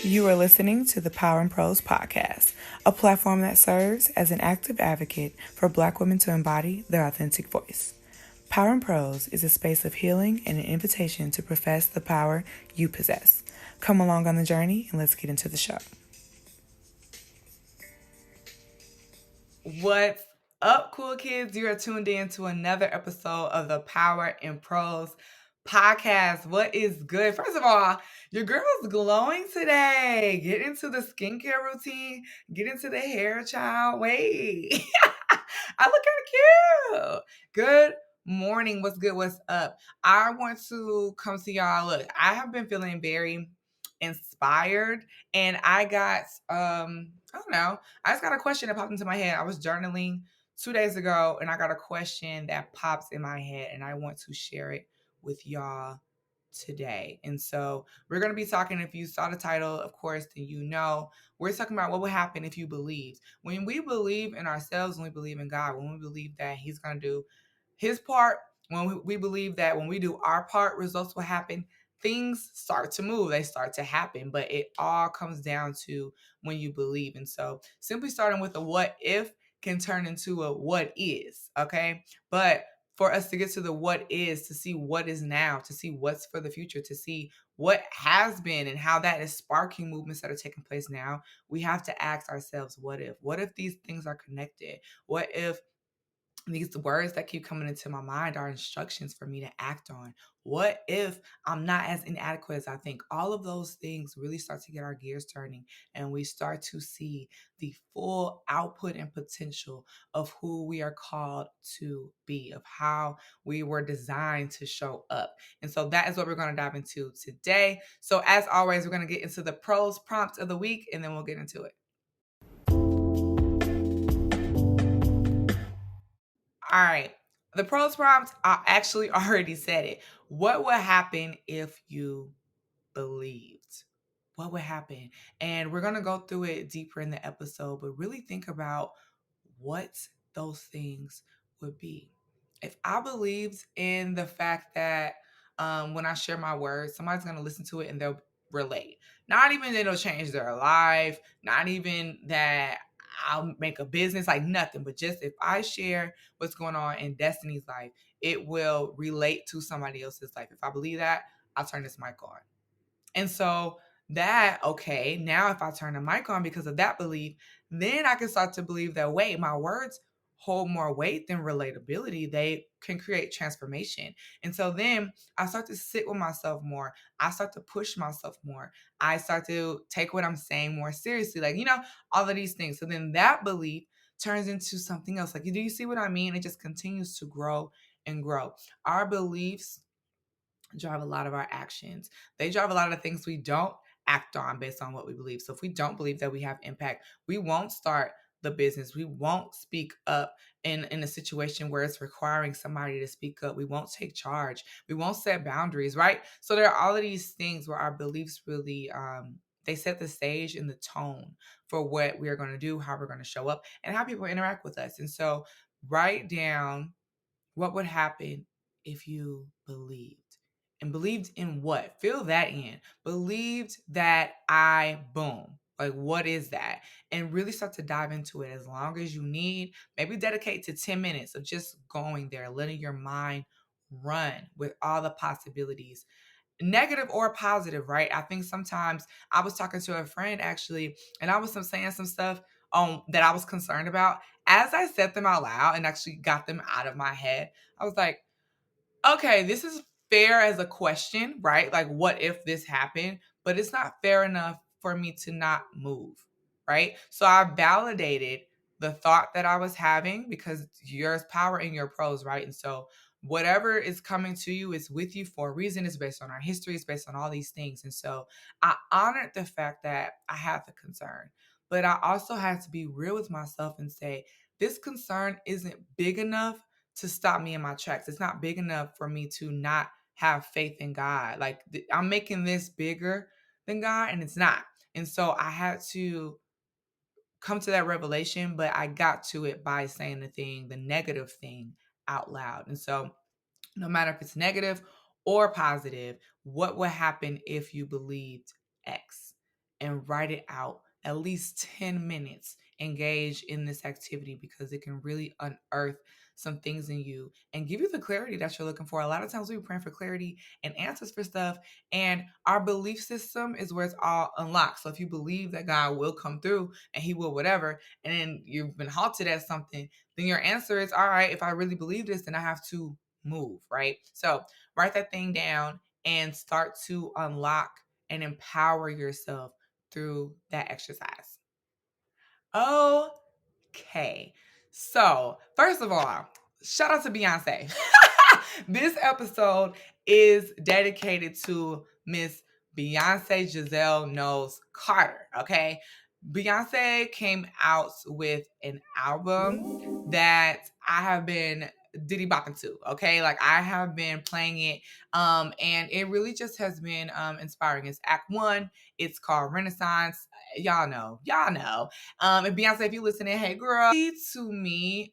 You are listening to the Power and Prose podcast, a platform that serves as an active advocate for Black women to embody their authentic voice. Power and Prose is a space of healing and an invitation to profess the power you possess. Come along on the journey and let's get into the show. What's up, cool kids? You are tuned in to another episode of the Power and Prose podcast. What is good? First of all, your girl's glowing today. Get into the skincare routine. Get into the hair, child. Wait. I look kind of cute. Good morning. What's good? What's up? I want to come to y'all. Look, I have been feeling very inspired, and I got I don't know. I just got a question that popped into my head. I was journaling 2 days ago, and I got a question that pops in my head, and I want to share it with y'all today. And so we're going to be talking, if you saw the title, of course, then you know, we're talking about what would happen if you believed. When we believe in ourselves, when we believe in God, when we believe that He's going to do His part, when we believe that when we do our part, results will happen, things start to move, they start to happen. But it all comes down to when you believe. And so simply starting with a what if can turn into a what is, okay? But for us to get to the what is, to see what is now, to see what's for the future, to see what has been and how that is sparking movements that are taking place now, we have to ask ourselves, what if? What if these things are connected? What if these words that keep coming into my mind are instructions for me to act on? What if I'm not as inadequate as I think? All of those things really start to get our gears turning, and we start to see the full output and potential of who we are called to be, of how we were designed to show up. And so that is what we're going to dive into today. So as always, we're going to get into the prose prompt of the week, and then we'll get into it. All right. The prose prompt, I actually already said it. What would happen if you believed? What would happen? And we're going to go through it deeper in the episode, but really think about what those things would be. If I believed in the fact that when I share my words, somebody's going to listen to it and they'll relate. Not even that it'll change their life, not even that I'll make a business, like nothing, but just if I share what's going on in Destiny's life, it will relate to somebody else's life. If I believe that, I'll turn this mic on. And so that, okay, now if I turn the mic on because of that belief, then I can start to believe that, wait, my words hold more weight than relatability. They can create transformation. And so then I start to sit with myself more. I start to push myself more. I start to take what I'm saying more seriously. Like, all of these things. So then that belief turns into something else. Like, do you see what I mean? It just continues to grow and grow. Our beliefs drive a lot of our actions. They drive a lot of the things we don't act on based on what we believe. So if we don't believe that we have impact, we won't start the business. We won't speak up in a situation where it's requiring somebody to speak up. We won't take charge. We won't set boundaries, right? So there are all of these things where our beliefs really they set the stage and the tone for what we are going to do, how we're going to show up, and how people interact with us. And so write down what would happen if you believed. And believed in what? Fill that in. Believed that boom. Like, what is that? And really start to dive into it as long as you need. Maybe dedicate to 10 minutes of just going there, letting your mind run with all the possibilities, negative or positive, right? I think sometimes I was talking to a friend actually, and I was saying some stuff that I was concerned about. As I said them out loud and actually got them out of my head, I was like, okay, this is fair as a question, right? Like, what if this happened? But it's not fair enough for me to not move, right? So I validated the thought that I was having, because there's power in your prose, right? And so whatever is coming to you is with you for a reason. It's based on our history. It's based on all these things. And so I honored the fact that I had the concern, but I also had to be real with myself and say, this concern isn't big enough to stop me in my tracks. It's not big enough for me to not have faith in God. Like, I'm making this bigger than God, and it's not. And so I had to come to that revelation, but I got to it by saying the negative thing out loud. And so no matter if it's negative or positive, what would happen if you believed X? and write it out. At least 10 minutes engage in this activity because it can really unearth some things in you and give you the clarity that you're looking for. A lot of times we're praying for clarity and answers for stuff, and our belief system is where it's all unlocked. So if you believe that God will come through and he will whatever, and then you've been halted at something, then your answer is, all right, if I really believe this, then I have to move, right? So write that thing down and start to unlock and empower yourself through that exercise. Okay. So, first of all, shout out to Beyonce. This episode is dedicated to Miss Beyonce Giselle Knowles Carter. Okay. Beyonce came out with an album that I have been diddy bopping to. Okay. Like I have been playing it. And it really just has been inspiring. It's Act One. It's called Renaissance. Y'all know. And Beyonce, if you listening, hey girl. To me,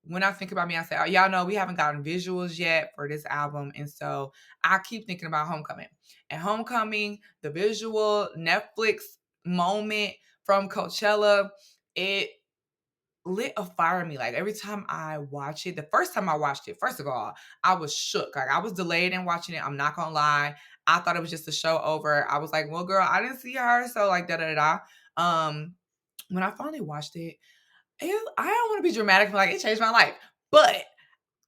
when I think about Beyonce, y'all know we haven't gotten visuals yet for this album, and so I keep thinking about Homecoming. And Homecoming, the visual Netflix moment from Coachella, it lit a fire in me. Like every time I watch it, the first time I watched it, first of all, I was shook. Like I was delayed in watching it. I'm not gonna lie. I thought it was just a show over. I was like, well, girl, I didn't see her. So like da da da. When I finally watched it, I don't want to be dramatic, but like it changed my life. But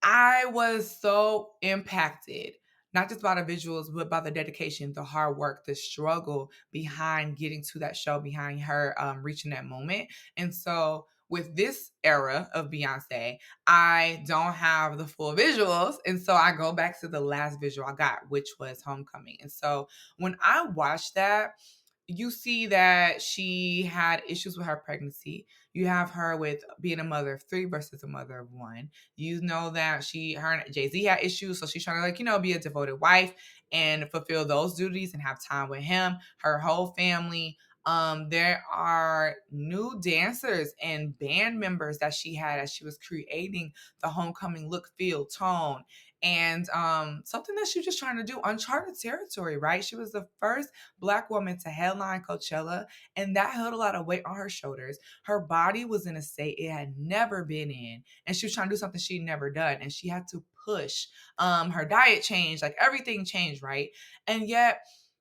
I was so impacted, not just by the visuals, but by the dedication, the hard work, the struggle behind getting to that show, behind her reaching that moment. And so with this era of Beyonce, I don't have the full visuals. And so I go back to the last visual I got, which was Homecoming. And so when I watched that, you see that she had issues with her pregnancy. You have her with being a mother of three versus a mother of one. You know that her and Jay-Z had issues, so she's trying to be a devoted wife and fulfill those duties and have time with him, her whole family. There are new dancers and band members that she had as she was creating the Homecoming look, feel, tone, and something that she was just trying to do, uncharted territory, right? She was the first Black woman to headline Coachella, and that held a lot of weight on her shoulders. Her body was in a state it had never been in, and she was trying to do something she'd never done, and she had to push. Her diet changed, like everything changed, right? And yet,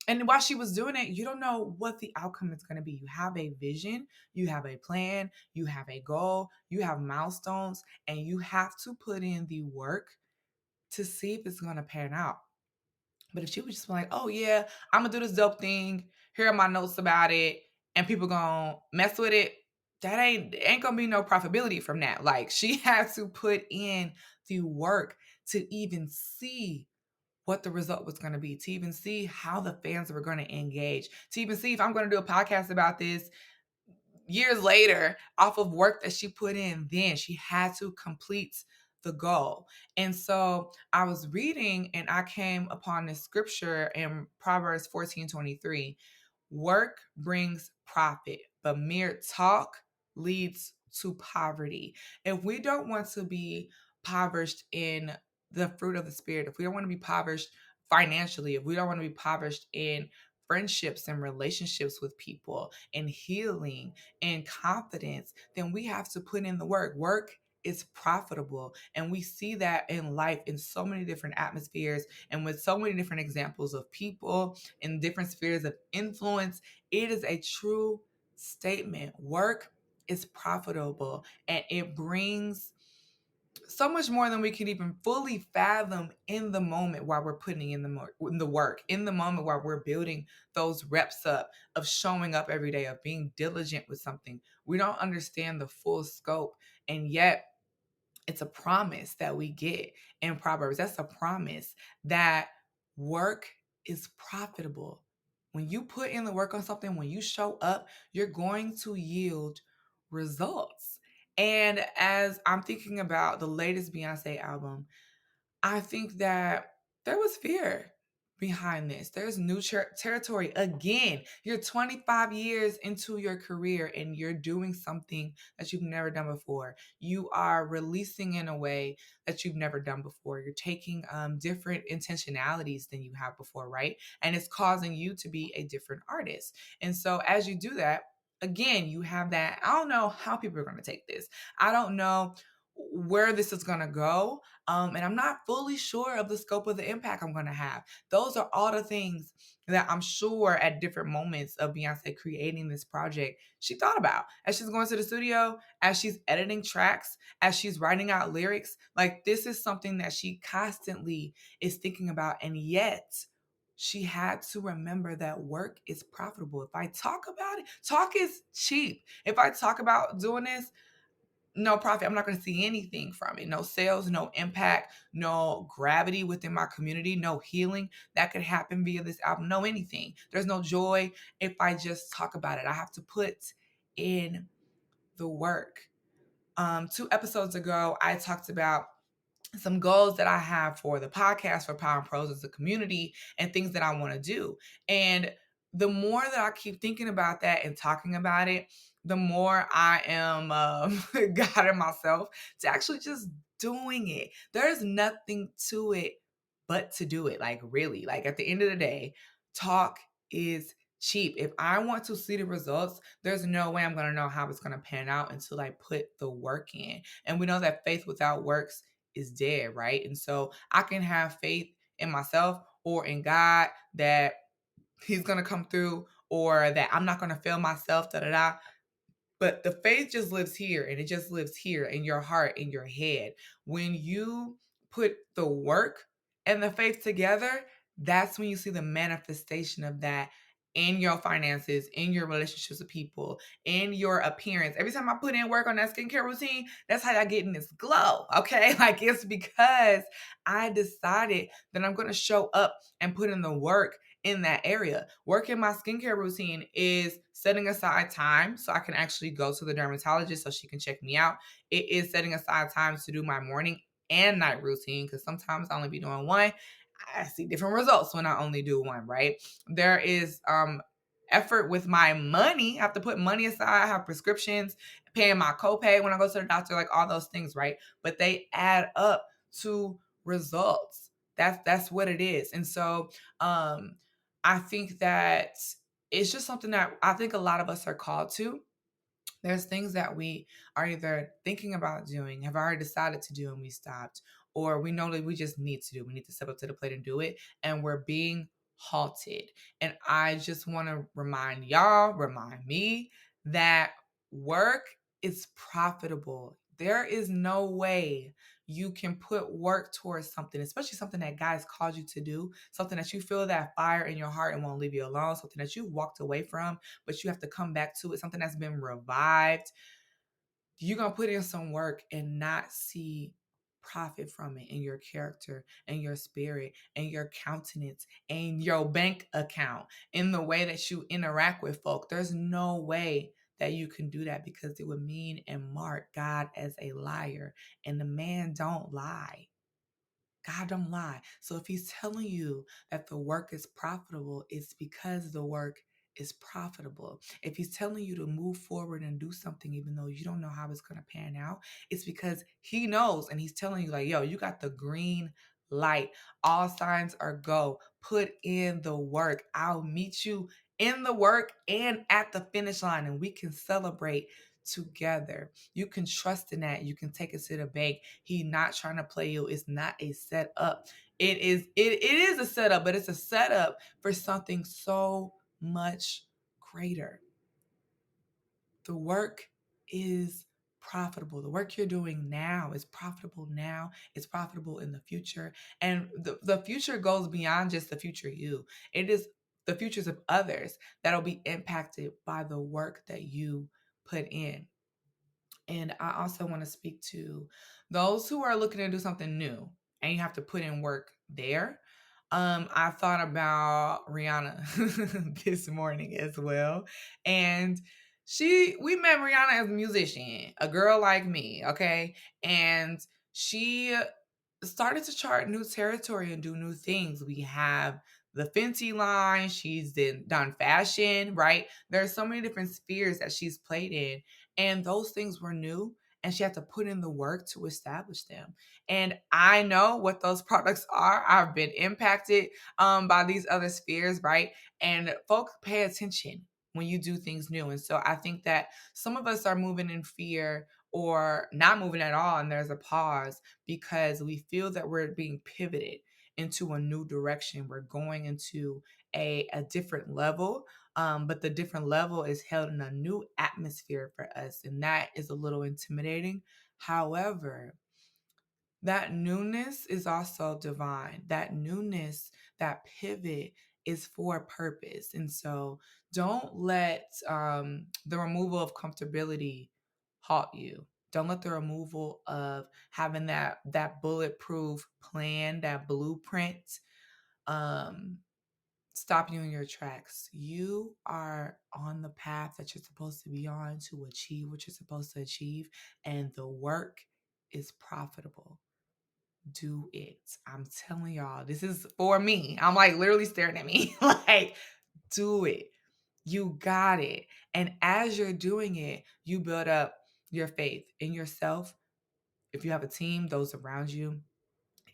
and while she was doing it, you don't know what the outcome is going to be. You have a vision, you have a plan, you have a goal, you have milestones, and you have to put in the work to see if it's going to pan out. But if she was just like, oh yeah, I'm gonna do this dope thing, here are my notes about it, and people gonna mess with it, that ain't gonna be no profitability from that. Like she had to put in the work to even see what the result was going to be, to even see how the fans were going to engage, to even see if I'm going to do a podcast about this years later off of work that she put in. Then she had to complete the goal. And so I was reading and I came upon this scripture in Proverbs 14:23. Work brings profit, but mere talk leads to poverty. If we don't want to be impoverished in the fruit of the spirit, if we don't want to be impoverished financially, if we don't want to be impoverished in friendships and relationships with people and healing and confidence, then we have to put in the work. Work is profitable. And we see that in life in so many different atmospheres and with so many different examples of people in different spheres of influence. It is a true statement. Work is profitable and it brings so much more than we can even fully fathom in the moment while we're putting in the work, in the moment while we're building those reps up of showing up every day, of being diligent with something. We don't understand the full scope, and yet it's a promise that we get in Proverbs. That's a promise that work is profitable. When you put in the work on something, when you show up, you're going to yield results. And as I'm thinking about the latest Beyonce album, I think that there was fear. behind this. There's new territory. Again, you're 25 years into your career and you're doing something that you've never done before. You are releasing in a way that you've never done before. You're taking different intentionalities than you have before, right? And it's causing you to be a different artist. And so as you do that, again, you have that. I don't know how people are going to take this. I don't know where this is going to go. And I'm not fully sure of the scope of the impact I'm going to have. Those are all the things that I'm sure at different moments of Beyonce creating this project, she thought about as she's going to the studio, as she's editing tracks, as she's writing out lyrics. Like, this is something that she constantly is thinking about. And yet, she had to remember that work is profitable. If I talk about it, talk is cheap. If I talk about doing this, no profit. I'm not going to see anything from it. No sales, no impact, no gravity within my community, no healing that could happen via this album, no anything. There's no joy if I just talk about it. I have to put in the work. 2 episodes ago, I talked about some goals that I have for the podcast, for Power and Prose as a community, and things that I want to do. And the more that I keep thinking about that and talking about it, the more I am guiding myself to actually just doing it. There's nothing to it but to do it. Like, really, like at the end of the day, talk is cheap. If I want to see the results, there's no way I'm going to know how it's going to pan out until I put the work in. And we know that faith without works is dead, right? And so I can have faith in myself or in God that he's going to come through, or that I'm not going to fail myself, da da da. But the faith just lives here, and it just lives here in your heart, in your head. When you put the work and the faith together, that's when you see the manifestation of that in your finances, in your relationships with people, in your appearance. Every time I put in work on that skincare routine, that's how I get in this glow, okay? Like, it's because I decided that I'm going to show up and put in the work in that area. Work in my skincare routine is setting aside time so I can actually go to the dermatologist so she can check me out. It is setting aside time to do my morning and night routine, because sometimes I only be doing one. I see different results when I only do one, right? There is effort with my money. I have to put money aside. I have prescriptions, paying my copay when I go to the doctor, like all those things, right? But they add up to results. That's what it is. And so I think that it's just something that I think a lot of us are called to. There's things that we are either thinking about doing, have already decided to do, and we stopped, or we know that we just need to do. We need to step up to the plate and do it, and we're being halted. And I just want to remind y'all, remind me that work is profitable. There is no way you can put work towards something, especially something that God has called you to do, something that you feel that fire in your heart and won't leave you alone, something that you walked away from, but you have to come back to it, something that's been revived. You're going to put in some work and not see profit from it in your character and your spirit and your countenance and your bank account, in the way that you interact with folk. There's no way that you can do that, because it would mean and mark God as a liar, and the man don't lie. God don't lie. So if he's telling you that the work is profitable, it's because the work is profitable. If he's telling you to move forward and do something, even though you don't know how it's going to pan out, it's because he knows, and he's telling you, like, yo, you got the green light. All signs are go. Put in the work. I'll meet you in the work and at the finish line, and we can celebrate together. You can trust in that. You can take it to the bank. He's not trying to play you. It's not a setup. It is a setup, but it's a setup for something so much greater. The work is profitable. The work you're doing now is profitable now. It's profitable in the future. And the future goes beyond just the future you. It is the futures of others that'll be impacted by the work that you put in. And I also want to speak to those who are looking to do something new and you have to put in work there. I thought about Rihanna this morning as well. And we met Rihanna as a musician, a girl like me, okay? And she started to chart new territory and do new things. We have the Fenty line. She's done fashion, right? There are so many different spheres that she's played in, and those things were new. And she had to put in the work to establish them. And I know what those products are. I've been impacted by these other spheres, right? And folks pay attention when you do things new. And so I think that some of us are moving in fear or not moving at all, and there's a pause because we feel that we're being pivoted into a new direction. We're going into a different level, but the different level is held in a new atmosphere for us, and that is a little intimidating. However, that newness is also divine. That newness, that pivot is for a purpose. And so don't let the removal of comfortability halt you. Don't let the removal of having that bulletproof plan, that blueprint, um, stop you in your tracks. You are on the path that you're supposed to be on to achieve what you're supposed to achieve, and the work is profitable. Do it. I'm telling y'all, this is for me. I'm like literally staring at me. Like, do it. You got it. And as you're doing it, you build up your faith in yourself. If you have a team, those around you,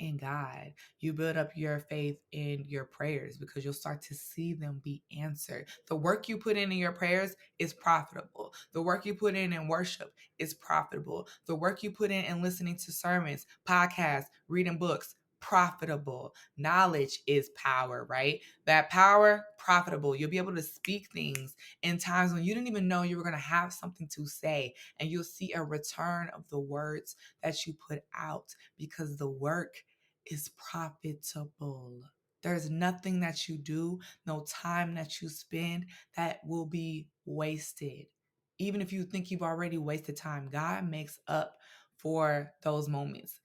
in God. You build up your faith in your prayers because you'll start to see them be answered. The work you put in your prayers is profitable. The work you put in worship is profitable. The work you put in listening to sermons, podcasts, reading books, profitable. Knowledge is power, right? That power, profitable. You'll be able to speak things in times when you didn't even know you were going to have something to say, and you'll see a return of the words that you put out because the work is profitable. There's nothing that you do, no time that you spend that will be wasted. Even if you think you've already wasted time, God makes up for those moments.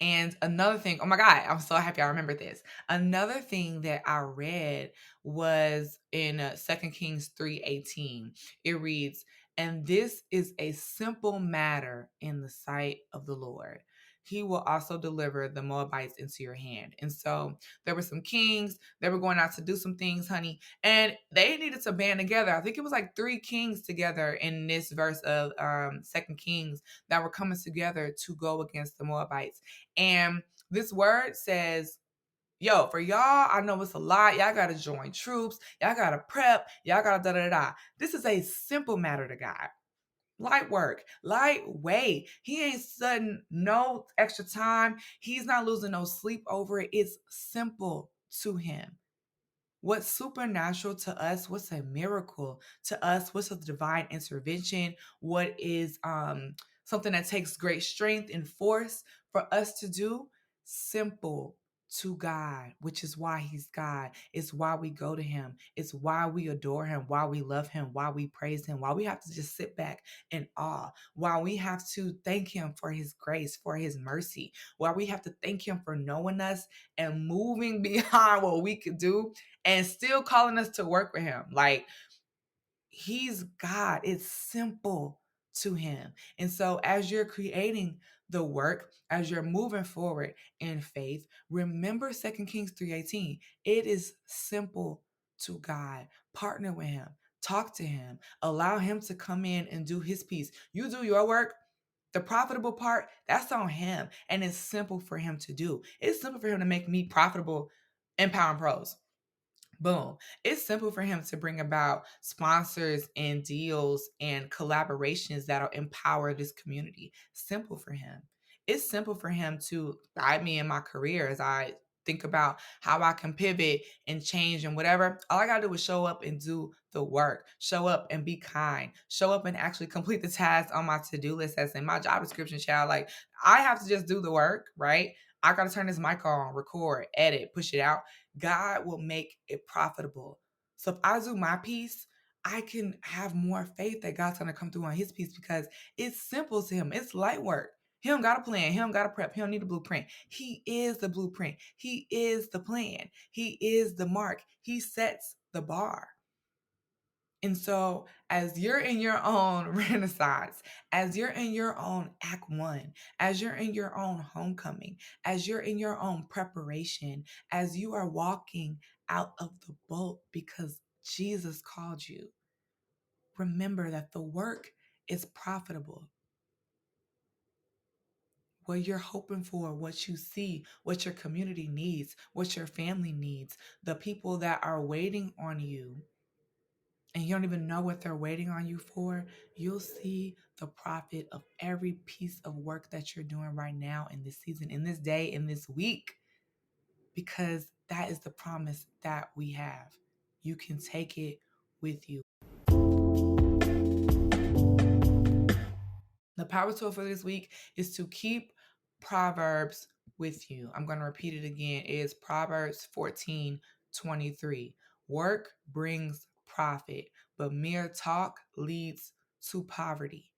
And another thing, oh my God, I'm so happy I remember this. Another thing that I read was in 2 Kings 3:18. It reads, "And this is a simple matter in the sight of the Lord. He will also deliver the Moabites into your hand." And so there were some kings, they were going out to do some things, honey, and they needed to band together. I think it was like 3 kings together in this verse of 2 Kings that were coming together to go against the Moabites. And this word says, yo, for y'all, I know it's a lot. Y'all got to join troops. Y'all got to prep. Y'all got to da da da. This is a simple matter to God. Light work, lightweight. He ain't sudden no extra time. He's not losing no sleep over it. It's simple to him. What's supernatural to us, what's a miracle to us, what's a divine intervention, what is something that takes great strength and force for us to do, simple to God, which is why he's God. It's why we go to him. It's why we adore him, why we love him, why we praise him, why we have to just sit back in awe, why we have to thank him for his grace, for his mercy, why we have to thank him for knowing us and moving beyond what we could do and still calling us to work with him. Like, he's God. It's simple to him. And so as you're creating the work, as you're moving forward in faith, remember 2 Kings 3:18. It is simple to God. Partner with him. Talk to him. Allow him to come in and do his piece. You do your work. The profitable part, that's on him. And it's simple for him to do. It's simple for him to make me profitable in Power and Prose. Boom. It's simple for him to bring about sponsors and deals and collaborations that'll empower this community. Simple for him. It's simple for him to guide me in my career as I think about how I can pivot and change and whatever. All I gotta do is show up and do the work. Show up and be kind. Show up and actually complete the task on my to-do list that's in my job description, child. Like, I have to just do the work, right? I gotta turn this mic on, record, edit, push it out. God will make it profitable. So if I do my piece, I can have more faith that God's gonna come through on his piece because it's simple to him. It's light work. He don't got a plan. He don't got a prep. He don't need a blueprint. He is the blueprint. He is the plan. He is the mark. He sets the bar. And so, as you're in your own renaissance, as you're in your own act one, as you're in your own homecoming, as you're in your own preparation, as you are walking out of the boat because Jesus called you. Remember that the work is profitable. What you're hoping for, what you see, what your community needs, what your family needs, the people that are waiting on you, and you don't even know what they're waiting on you for, you'll see the profit of every piece of work that you're doing right now in this season, in this day, in this week, because that is the promise that we have. You can take it with you. The power tool for this week is to keep Proverbs with you. I'm going to repeat it again. It is Proverbs 14:23. Work brings profit, but mere talk leads to poverty.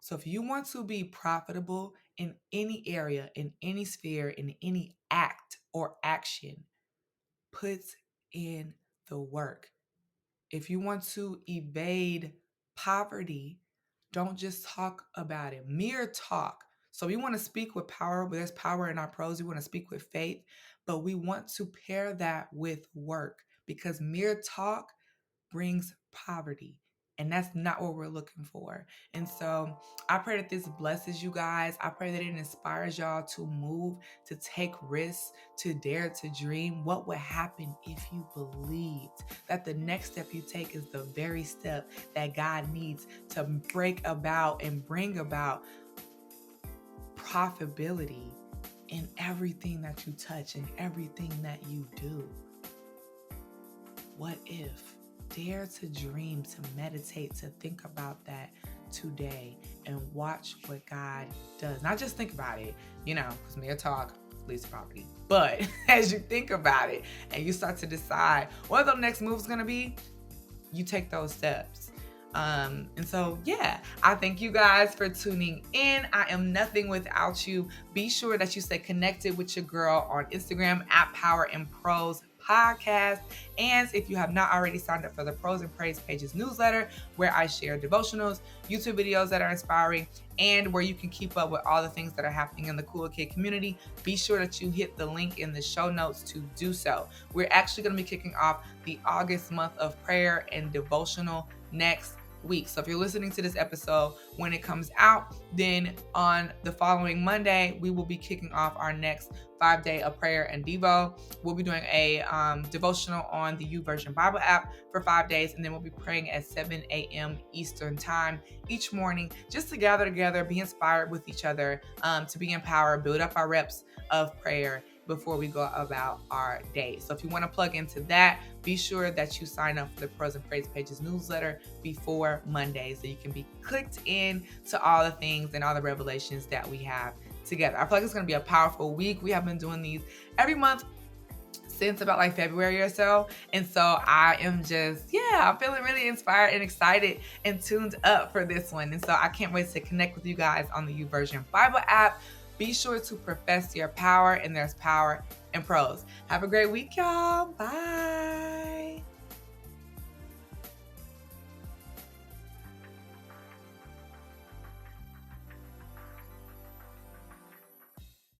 So if you want to be profitable in any area, in any sphere, in any act or action, put in the work. If you want to evade poverty, don't just talk about it. Mere talk. So we want to speak with power, but there's power in our prose. We want to speak with faith, but we want to pair that with work because mere talk brings poverty. And that's not what we're looking for. And so I pray that this blesses you guys. I pray that it inspires y'all to move, to take risks, to dare to dream. What would happen if you believed that the next step you take is the very step that God needs to break about and bring about profitability in everything that you touch and everything that you do? What if? Dare to dream, to meditate, to think about that today and watch what God does. Not just think about it, because mere talk leads to poverty. But as you think about it and you start to decide what the next move is going to be, you take those steps. And so, I thank you guys for tuning in. I am nothing without you. Be sure that you stay connected with your girl on Instagram at Power and Prose Podcast. And if you have not already signed up for the Prose and Praise Pages newsletter, where I share devotionals, YouTube videos that are inspiring, and where you can keep up with all the things that are happening in the Cool Kid community, be sure that you hit the link in the show notes to do so. We're actually going to be kicking off the August month of prayer and devotional next week. So if you're listening to this episode when it comes out, then on the following Monday, we will be kicking off our next 5-day of prayer and devo. We'll be doing a devotional on the YouVersion Bible app for 5 days, and then we'll be praying at 7 a.m. Eastern time each morning, just to gather together, be inspired with each other, to be empowered, build up our reps of prayer before we go about our day. So if you want to plug into that, be sure that you sign up for the Prose and Praise Pages newsletter before Monday so you can be clicked in to all the things and all the revelations that we have together. I feel like it's going to be a powerful week. We have been doing these every month since about like February or so. And so I am just, I'm feeling really inspired and excited and tuned up for this one. And so I can't wait to connect with you guys on the YouVersion Bible app. Be sure to profess your power, and there's power in prose. Have a great week, y'all. Bye.